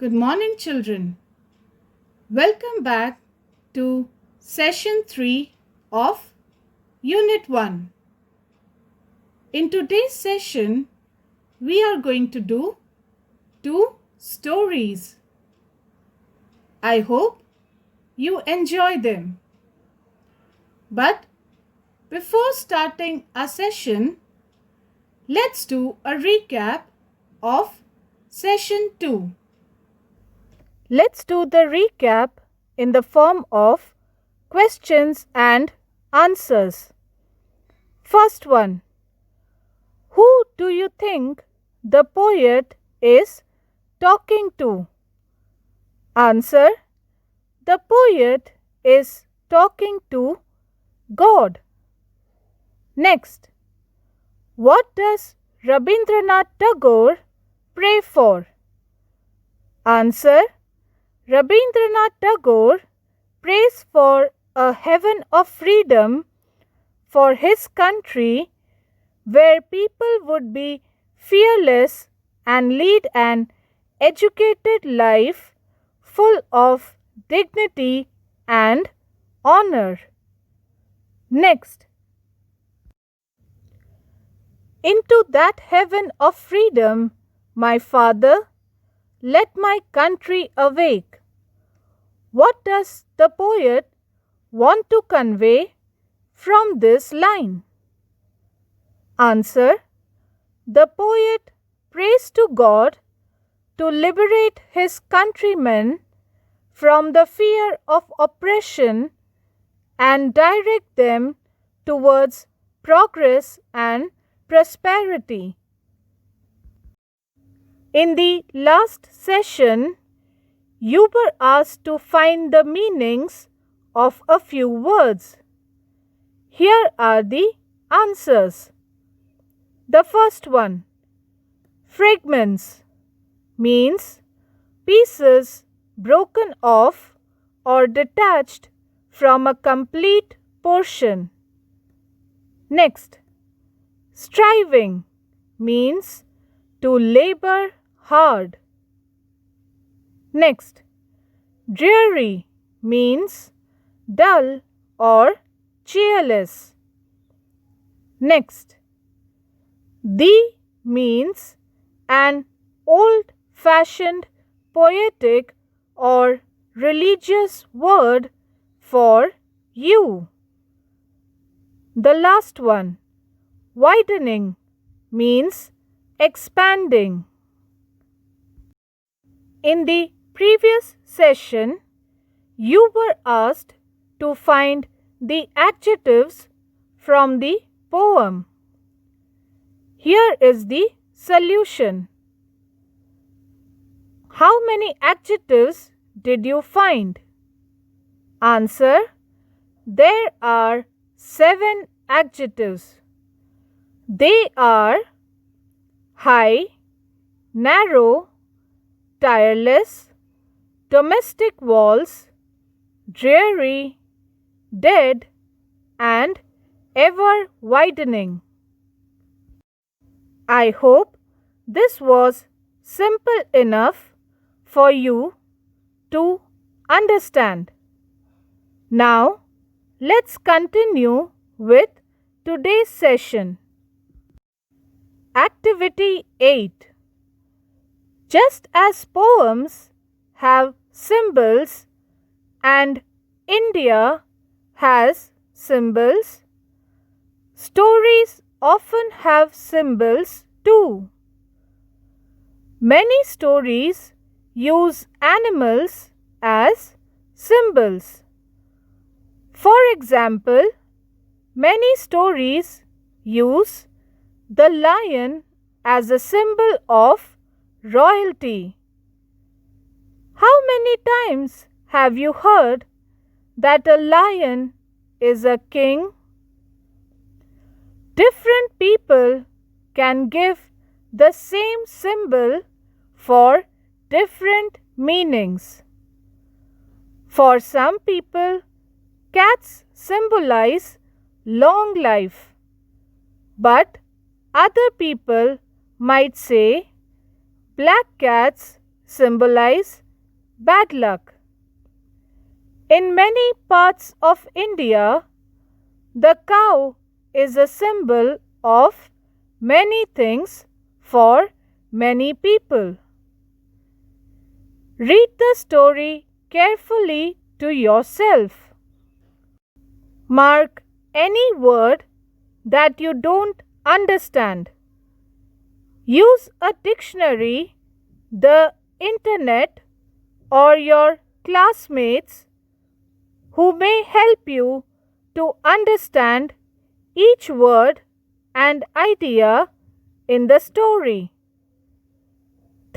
Good morning, children. Welcome back to session 3 of Unit 1. In today's session, we are going to do 2 stories. I hope you enjoy them. But before starting our session, let's do a recap of session 2. Let's do the recap in the form of questions and answers. First one. Who do you think the poet is talking to? Answer. The poet is talking to God. Next. What does Rabindranath Tagore pray for? Answer. Rabindranath Tagore prays for a heaven of freedom for his country where people would be fearless and lead an educated life full of dignity and honor. Next. Into that heaven of freedom, my father, let my country awake. What does the poet want to convey from this line? Answer. The poet prays to God to liberate his countrymen from the fear of oppression and direct them towards progress and prosperity. In the last session, you were asked to find the meanings of a few words. Here are the answers. The first one, fragments, means pieces broken off or detached from a complete portion. Next, striving means to labor hard. Next, dreary means dull or cheerless. Next, the means an old-fashioned poetic or religious word for you. The last one, widening, means expanding. In the previous session, you were asked to find the adjectives from the poem. Here is the solution. How many adjectives did you find? Answer. There are 7 adjectives. They are high, narrow, tireless, domestic walls, dreary, dead, and ever widening. I hope this was simple enough for you to understand. Now, let's continue with today's session. Activity 8. Just as poems have symbols and India has symbols, stories often have symbols too. Many stories use animals as symbols. For example, many stories use the lion as a symbol of royalty. How many times have you heard that a lion is a king? Different people can give the same symbol for different meanings. For some people, cats symbolize long life, but other people might say black cats symbolize bad luck. In many parts of India, the cow is a symbol of many things for many people. Read the story carefully to yourself. Mark any word that you don't understand. Use a dictionary, the internet, or your classmates who may help you to understand each word and idea in the story.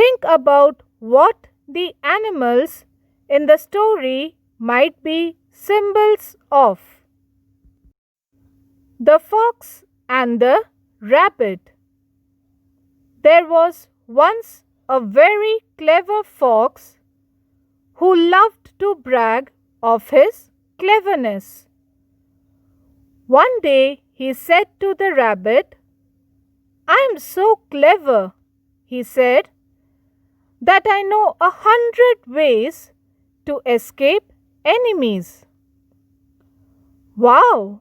Think about what the animals in the story might be symbols of. The fox and the rabbit. There was once a very clever fox who loved to brag of his cleverness. One day he said to the rabbit, "I am so clever," he said, "that I know 100 ways to escape enemies." "Wow,"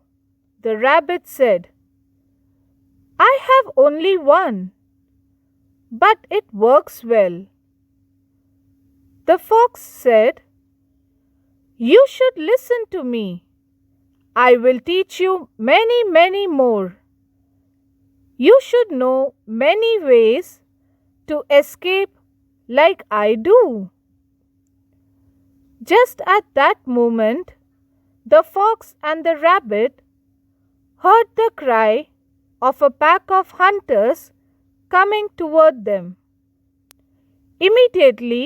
the rabbit said, "I have only one, but it works well." The fox said, "You should listen to me. I will teach you many more. You should know many ways to escape like I do." Just at that moment, the fox and the rabbit heard the cry of a pack of hunters coming toward them. Immediately,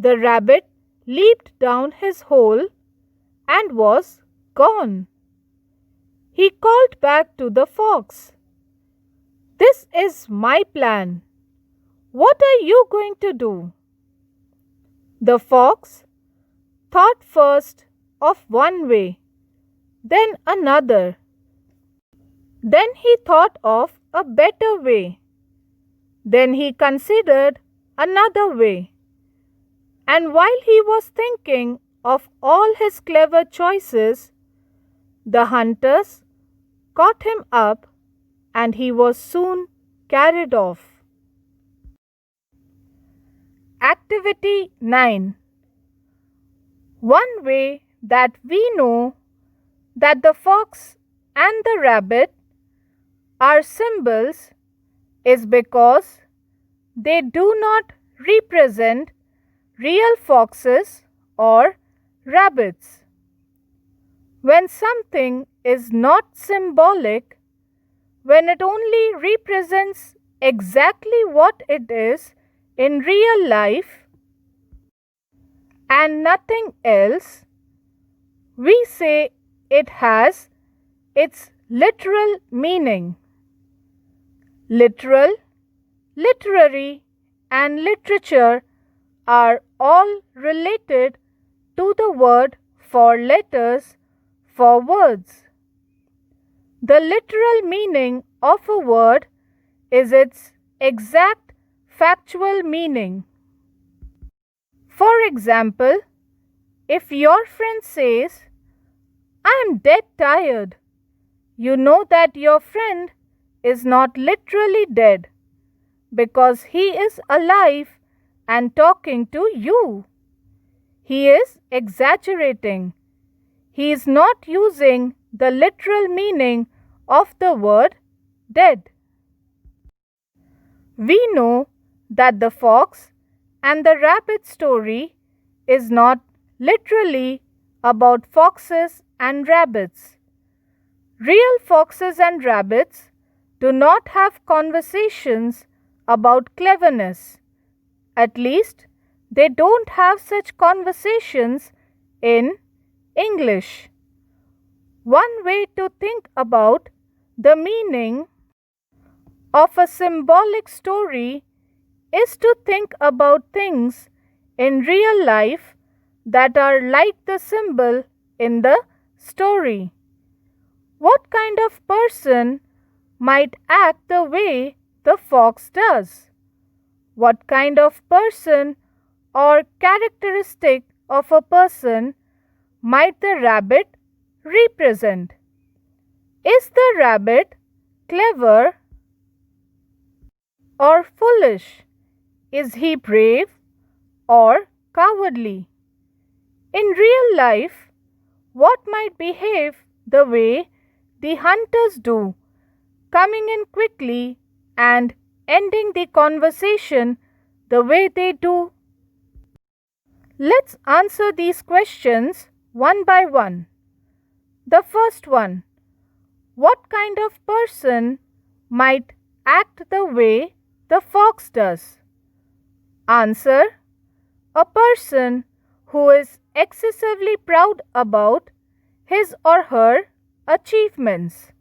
the rabbit leaped down his hole and was gone. He called back to the fox, "This is my plan. What are you going to do?" The fox thought first of one way, then another. Then he thought of a better way. Then he considered another way. And while he was thinking of all his clever choices, the hunters caught him up and he was soon carried off. Activity 9. One way that we know that the fox and the rabbit are symbols is because they do not represent real foxes or rabbits. When something is not symbolic, when it only represents exactly what it is in real life and nothing else, we say it has its literal meaning. Literal, literary, and literature are all related to the word for letters for words. The literal meaning of a word is its exact factual meaning. For example, if your friend says, "I am dead tired," you know that your friend is not literally dead because he is alive and talking to you. He is exaggerating. He is not using the literal meaning of the word dead. We know that the fox and the rabbit story is not literally about foxes and rabbits. Real foxes and rabbits do not have conversations about cleverness. At least, they don't have such conversations in English. One way to think about the meaning of a symbolic story is to think about things in real life that are like the symbol in the story. What kind of person might act the way the fox does? What kind of person or characteristic of a person might the rabbit represent? Is the rabbit clever or foolish? Is he brave or cowardly? In real life, what might behave the way the hunters do, coming in quickly and ending the conversation the way they do? Let's answer these questions one by one. The first one: what kind of person might act the way the fox does? Answer: a person who is excessively proud about his or her achievements.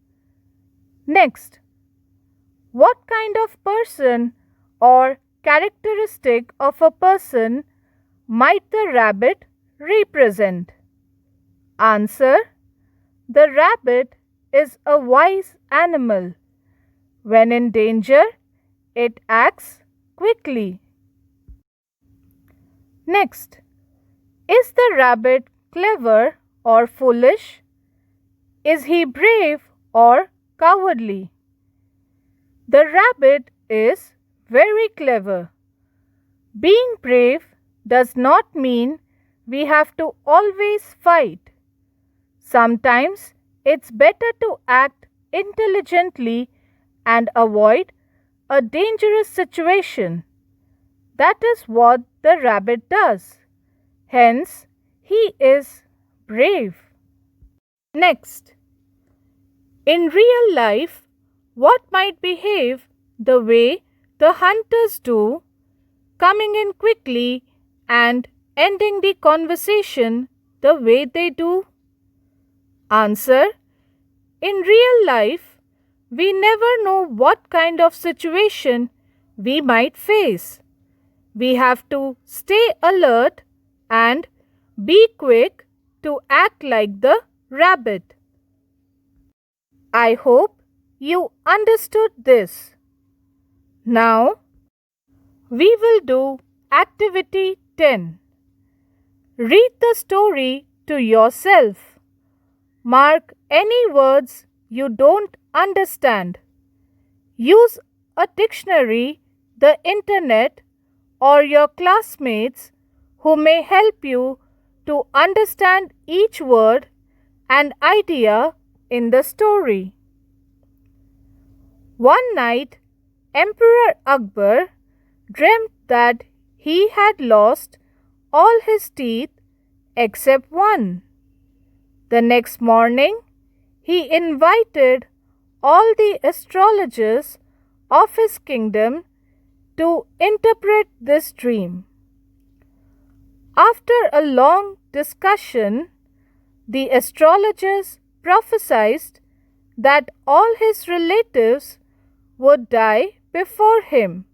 Next, what kind of person or characteristic of a person might the rabbit represent? Answer: the rabbit is a wise animal. When in danger, it acts quickly. Next, is the rabbit clever or foolish? Is he brave or cowardly? The rabbit is very clever. Being brave does not mean we have to always fight. Sometimes it's better to act intelligently and avoid a dangerous situation. That is what the rabbit does. Hence, he is brave. Next, in real life, what might behave the way the hunters do, coming in quickly and ending the conversation the way they do? Answer: in real life, we never know what kind of situation we might face. We have to stay alert and be quick to act like the rabbit. I hope you understood this. Now, we will do activity 10. Read the story to yourself. Mark any words you don't understand. Use a dictionary, the internet, or your classmates who may help you to understand each word and idea in the story. One night, Emperor Akbar dreamt that he had lost all his teeth except one. The next morning, he invited all the astrologers of his kingdom to interpret this dream. After a long discussion, the astrologers prophesied that all his relatives would die before him.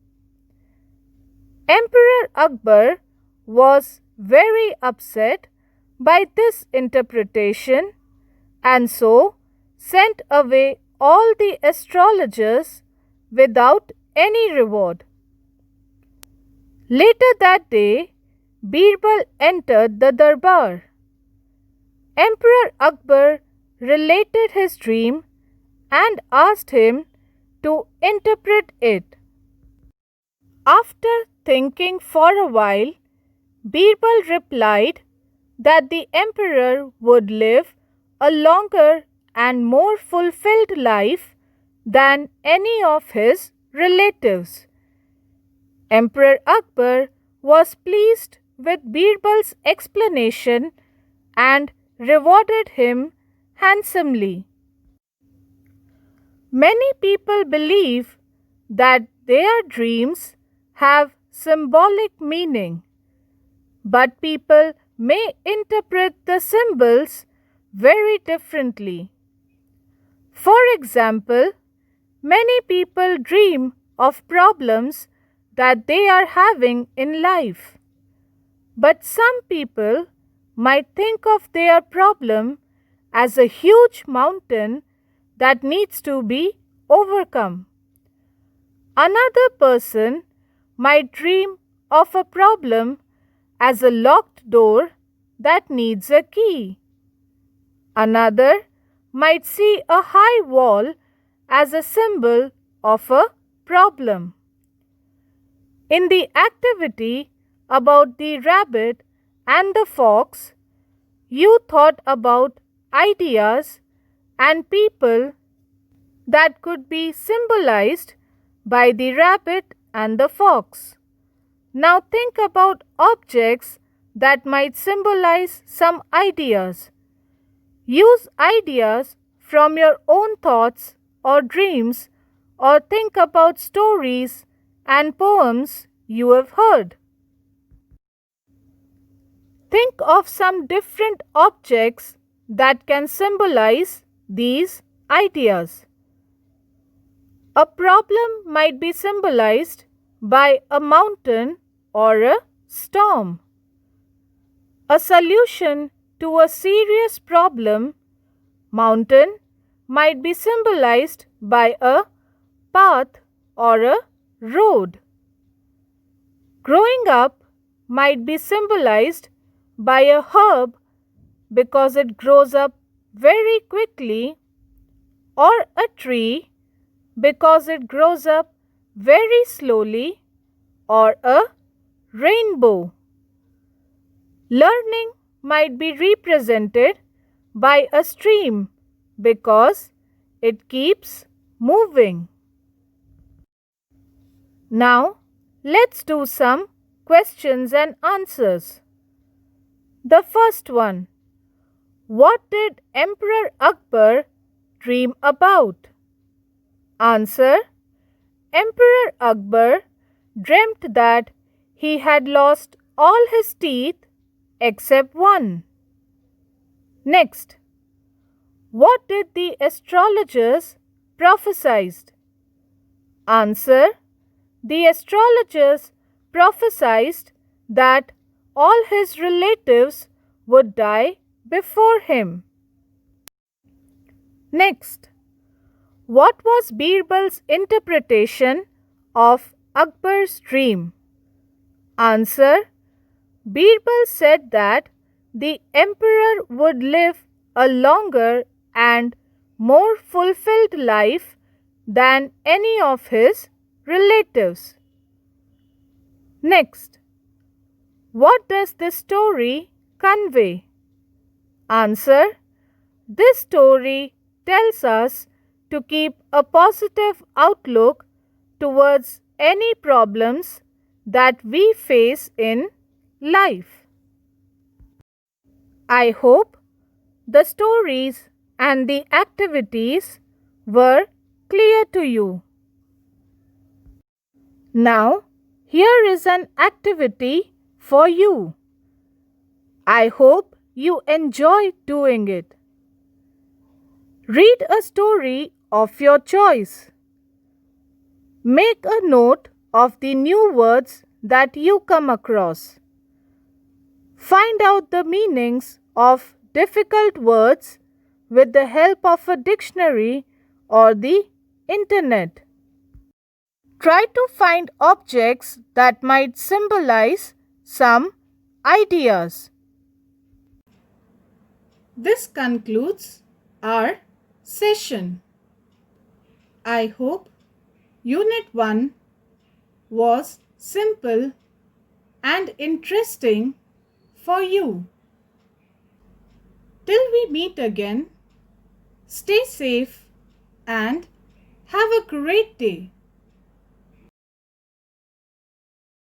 Emperor Akbar was very upset by this interpretation and so sent away all the astrologers without any reward. Later that day, Birbal entered the darbar. Emperor Akbar related his dream and asked him to interpret it. After thinking for a while, Birbal replied that the emperor would live a longer and more fulfilled life than any of his relatives. Emperor Akbar was pleased with Birbal's explanation and rewarded him handsomely. Many people believe that their dreams have symbolic meaning, but people may interpret the symbols very differently. For example, many people dream of problems that they are having in life, but some people might think of their problem as a huge mountain that needs to be overcome. Another person might dream of a problem as a locked door that needs a key. Another might see a high wall as a symbol of a problem. In the activity about the rabbit and the fox, you thought about ideas and people that could be symbolized by the rabbit and the fox. Now think about objects that might symbolize some ideas. Use ideas from your own thoughts or dreams, or think about stories and poems you have heard. Think of some different objects that can symbolize these ideas. A problem might be symbolized by a mountain or a storm. A solution to a serious problem, mountain, might be symbolized by a path or a road. Growing up might be symbolized by a herb because it grows up very quickly, or a tree because it grows up very slowly, or a rainbow. Learning might be represented by a stream because it keeps moving. Now, let's do some questions and answers. The first one: what did Emperor Akbar dream about? Answer: Emperor Akbar dreamt that he had lost all his teeth except one. Next, what did the astrologers prophesied? Answer: the astrologers prophesied that all his relatives would die before him. Next, what was Birbal's interpretation of Akbar's dream? Answer: Birbal said that the emperor would live a longer and more fulfilled life than any of his relatives. Next, what does this story convey? Answer: this story tells us to keep a positive outlook towards any problems that we face in life. I hope the stories and the activities were clear to you. Now, here is an activity for you. I hope you enjoy doing it. Read a story of your choice. Make a note of the new words that you come across. Find out the meanings of difficult words with the help of a dictionary or the internet. Try to find objects that might symbolize some ideas. This concludes our session. I hope Unit 1 was simple and interesting for you. Till we meet again, stay safe and have a great day.